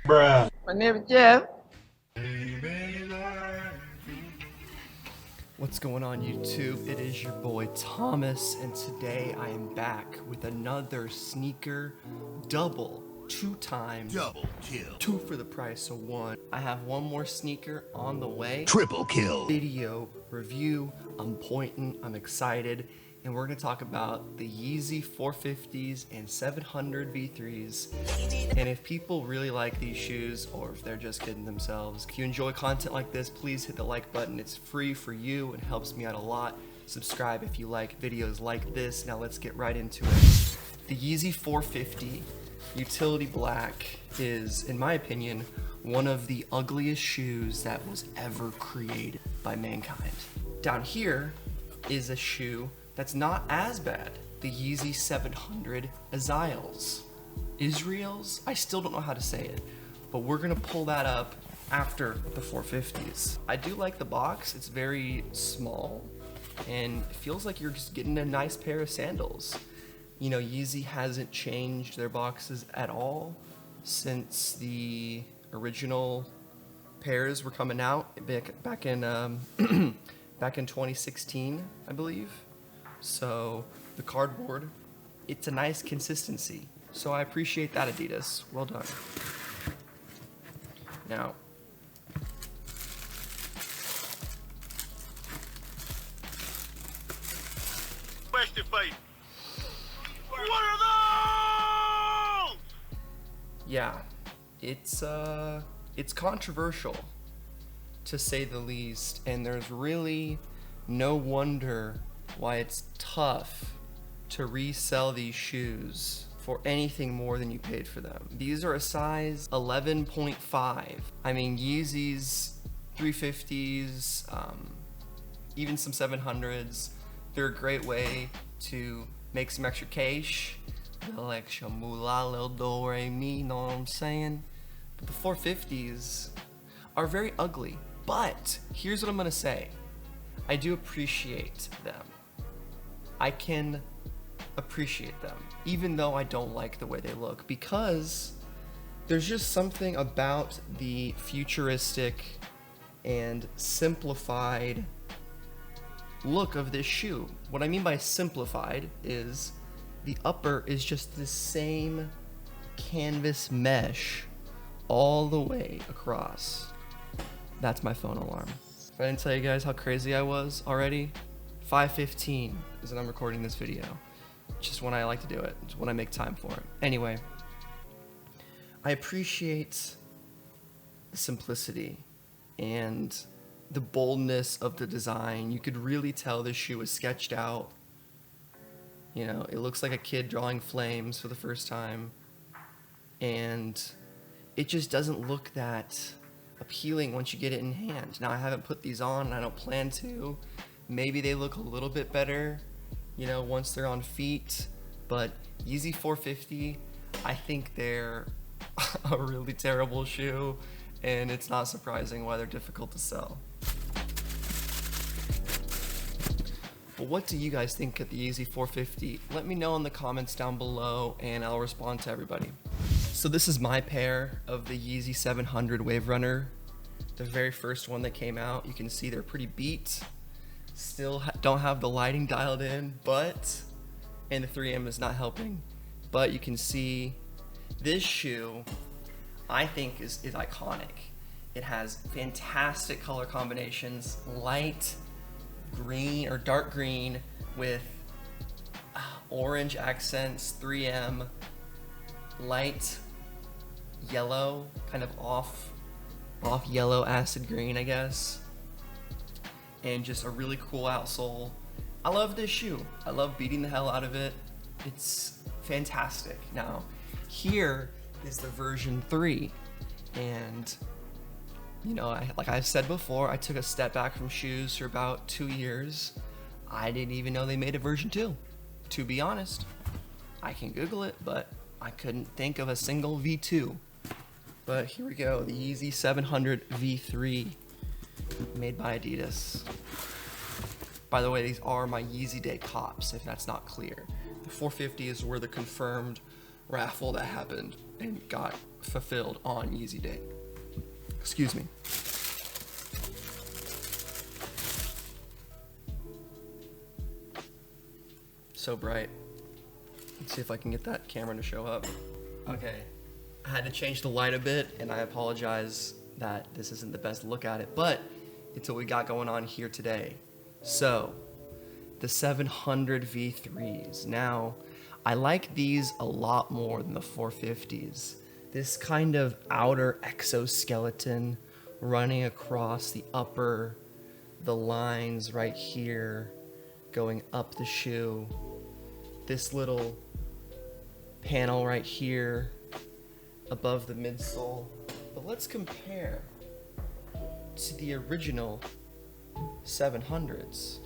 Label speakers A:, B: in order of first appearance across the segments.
A: Bruh.
B: My name is Jeff.
C: What's going on YouTube? It is your boy Thomas, and today I am back with another sneaker double, two kill, two for the price of one. I have one more sneaker on the way.
D: Triple kill.
C: Video review. I'm pointing, I'm excited, and we're gonna talk about the Yeezy 450s and 700 V3s. And if people really like these shoes, or if they're just kidding themselves, if you enjoy content like this, please hit the like button. It's free for you and helps me out a lot. Subscribe if you like videos like this. Now let's get right into it. The Yeezy 450 Utility Black is, in my opinion, one of the ugliest shoes that was ever created by mankind. Down here is a shoe that's not as bad. The Yeezy 700 Israels? I still don't know how to say it, but we're gonna pull that up after the 450s. I do like the box. It's very small and it feels like you're just getting a nice pair of sandals. You know, Yeezy hasn't changed their boxes at all since the original pairs were coming out back in back in 2016, I believe. So the cardboard, it's a nice consistency. So I appreciate that, Adidas. Well done. Now,
D: Question for you. What are those?
C: yeah, it's controversial to say the least, and there's really no wonder why it's tough to resell these shoes for anything more than you paid for them. These are a size 11.5. I mean, Yeezys, 350s, even some 700s, they're a great way to make some extra cash. Little extra moolah, little do re mi, know what I'm saying? But the 450s are very ugly. But here's what I'm gonna say. I do appreciate them. I can appreciate them, even though I don't like the way they look, because there's just something about the futuristic and simplified look of this shoe. What I mean by simplified is the upper is just the same canvas mesh all the way across. That's my phone alarm. If I didn't tell you guys how crazy I was already, 5:15 is when I'm recording this video. Just when I like to do it, just when I make time for it. Anyway, I appreciate the simplicity and the boldness of the design. You could really tell this shoe was sketched out. You know, it looks like a kid drawing flames for the first time. And it just doesn't look that appealing once you get it in hand. Now, I haven't put these on and I don't plan to. Maybe they look a little bit better, you know, once they're on feet, but Yeezy 450, I think they're a really terrible shoe, and it's not surprising why they're difficult to sell. But what do you guys think of the Yeezy 450? Let me know in the comments down below, and I'll respond to everybody. So this is my pair of the Yeezy 700 Wave Runner, the very first one that came out. You can see they're pretty beat. Still don't have the lighting dialed in, and the 3M is not helping. But you can see this shoe, I think is iconic. It has fantastic color combinations, light green or dark green with orange accents, 3M, light yellow, kind of off yellow acid green, I guess. And just a really cool outsole. I love this shoe. I love beating the hell out of it. It's fantastic. Now, here is the version 3. And, you know, like I've said before, I took a step back from shoes for about 2 years. I didn't even know they made a version 2, to be honest. I can Google it, but I couldn't think of a single V2. But here we go, the Yeezy 700 V3. Made by Adidas. By the way, these are my Yeezy Day cops, if that's not clear. The 450s were the confirmed raffle that happened and got fulfilled on Yeezy Day. Excuse me. So bright. Let's see if I can get that camera to show up. Okay, I had to change the light a bit, and I apologize that this isn't the best look at it, but it's what we got going on here today. So, the 700 V3s. Now, I like these a lot more than the 450s. This kind of outer exoskeleton running across the upper, the lines right here, going up the shoe. This little panel right here above the midsole. But let's compare to the original 700s.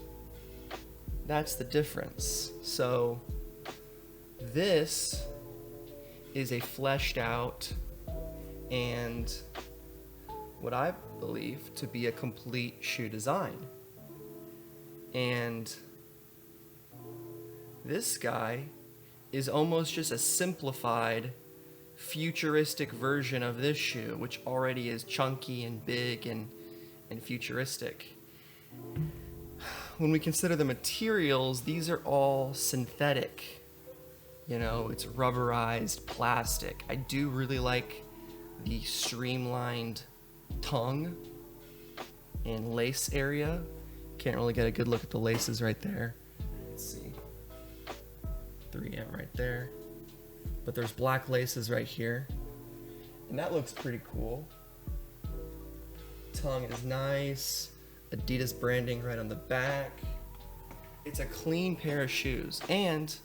C: That's the difference. So this is a fleshed out and what I believe to be a complete shoe design. And this guy is almost just a simplified, futuristic version of this shoe, which already is chunky and big and futuristic. When we consider the materials, these are all synthetic. You know, it's rubberized plastic. I do really like the streamlined tongue and lace area. Can't really get a good look at the laces right there. Let's see. 3M right there. But there's black laces right here. And that looks pretty cool. Tongue is nice. Adidas branding right on the back. It's a clean pair of shoes. And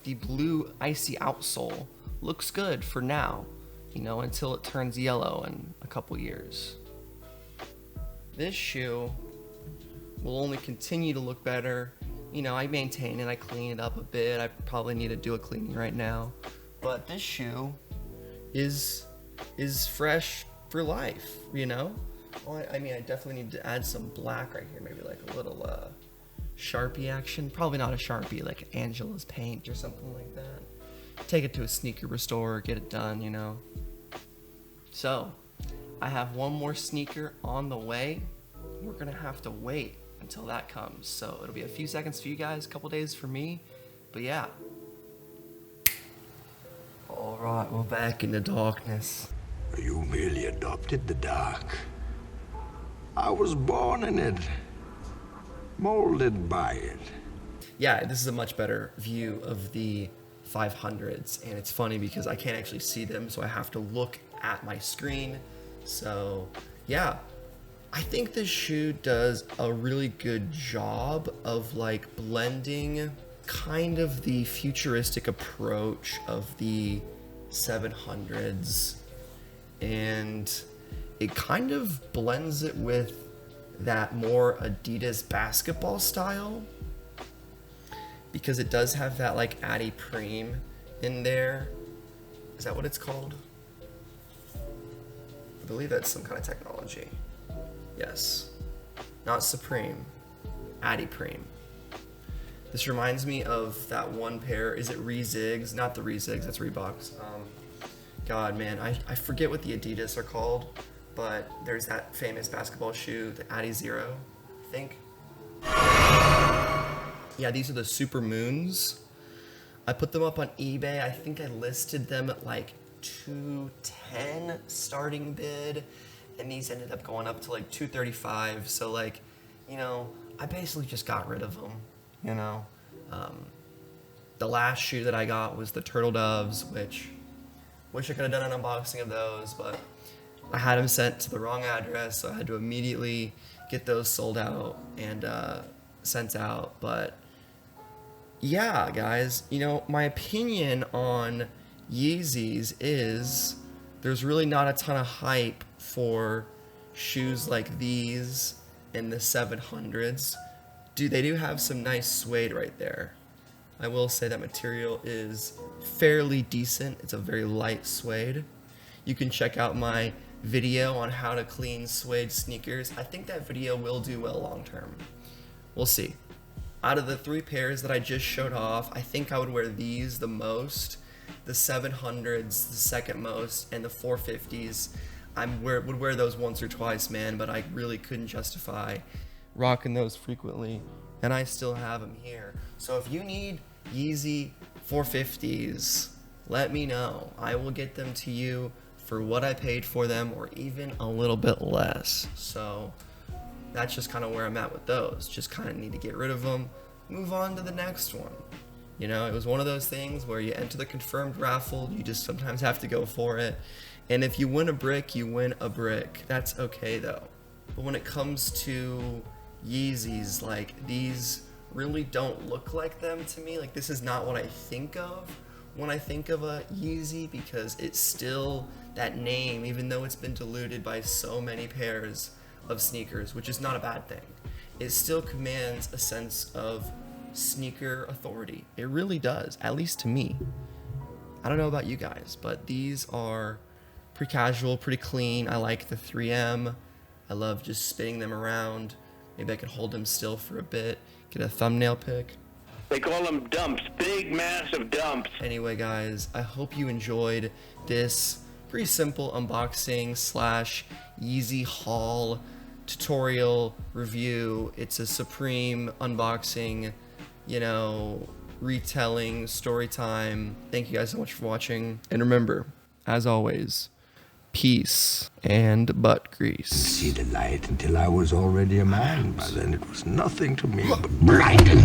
C: the blue icy outsole looks good for now, you know, until it turns yellow in a couple years. This shoe will only continue to look better. You know, I maintain it, I clean it up a bit. I probably need to do a cleaning right now. But this shoe is fresh for life, you know? Well, I mean, I definitely need to add some black right here, maybe like a little Sharpie action. Probably not a Sharpie, like Angela's paint or something like that. Take it to a sneaker restorer, get it done, you know? So, I have one more sneaker on the way. We're gonna have to wait until that comes. So it'll be a few seconds for you guys, a couple days for me, but yeah. All right, we're back in the darkness.
A: You merely adopted the dark. I was born in it, molded by it.
C: Yeah, this is a much better view of the 500s, and it's funny because I can't actually see them, so I have to look at my screen. So yeah, I think this shoe does a really good job of like blending kind of the futuristic approach of the 700s, and it kind of blends it with that more Adidas basketball style, because it does have that like Adipreme in there. Is that what it's called? I believe that's some kind of technology. Yes. Not Supreme. Adipreme. This reminds me of that one pair. Is it Rezigs? Not the Rezigs, that's Reeboks. God, man, I forget what the Adidas are called, but there's that famous basketball shoe, the Adi Zero, I think. Yeah, these are the Super Moons. I put them up on eBay. I think I listed them at like $210 starting bid, and these ended up going up to like $235. So like, you know, I basically just got rid of them, you know. The last shoe that I got was the Turtle Doves, which wish I could have done an unboxing of those, but I had them sent to the wrong address, so I had to immediately get those sold out and sent out. But yeah, guys, you know, my opinion on Yeezys is there's really not a ton of hype for shoes like these in the 700s. Dude, they do have some nice suede right there. I will say that material is fairly decent. It's a very light suede. You can check out my video on how to clean suede sneakers. I think that video will do well long term. We'll see. Out of the three pairs that I just showed off, I think I would wear these the most. the 700s, the second most, and the 450s. Would wear those once or twice, man, but I really couldn't justify rocking those frequently, and I still have them here. So if you need Yeezy 450s, let me know. I will get them to you for what I paid for them, or even a little bit less. So that's just kind of where I'm at with those. Just kind of need to get rid of them, move on to the next one. You know, it was one of those things where you enter the confirmed raffle, you just sometimes have to go for it. And if you win a brick, you win a brick. That's okay though. But when it comes to Yeezys, like, these really don't look like them to me. Like, this is not what I think of when I think of a Yeezy, because it's still that name, even though it's been diluted by so many pairs of sneakers, which is not a bad thing. It still commands a sense of sneaker authority. It really does, at least to me. I don't know about you guys, but these are pretty casual, pretty clean. I like the 3M. I love just spinning them around. Maybe I could hold them still for a bit, get a thumbnail pic.
D: They call them dumps, big, massive dumps.
C: Anyway, guys, I hope you enjoyed this pretty simple unboxing / Yeezy haul tutorial review. It's a supreme unboxing, you know, retelling, story time. Thank you guys so much for watching. And remember, as always, peace and butt grease.
A: See the light until I was already a man. By then it was nothing to me but blinding.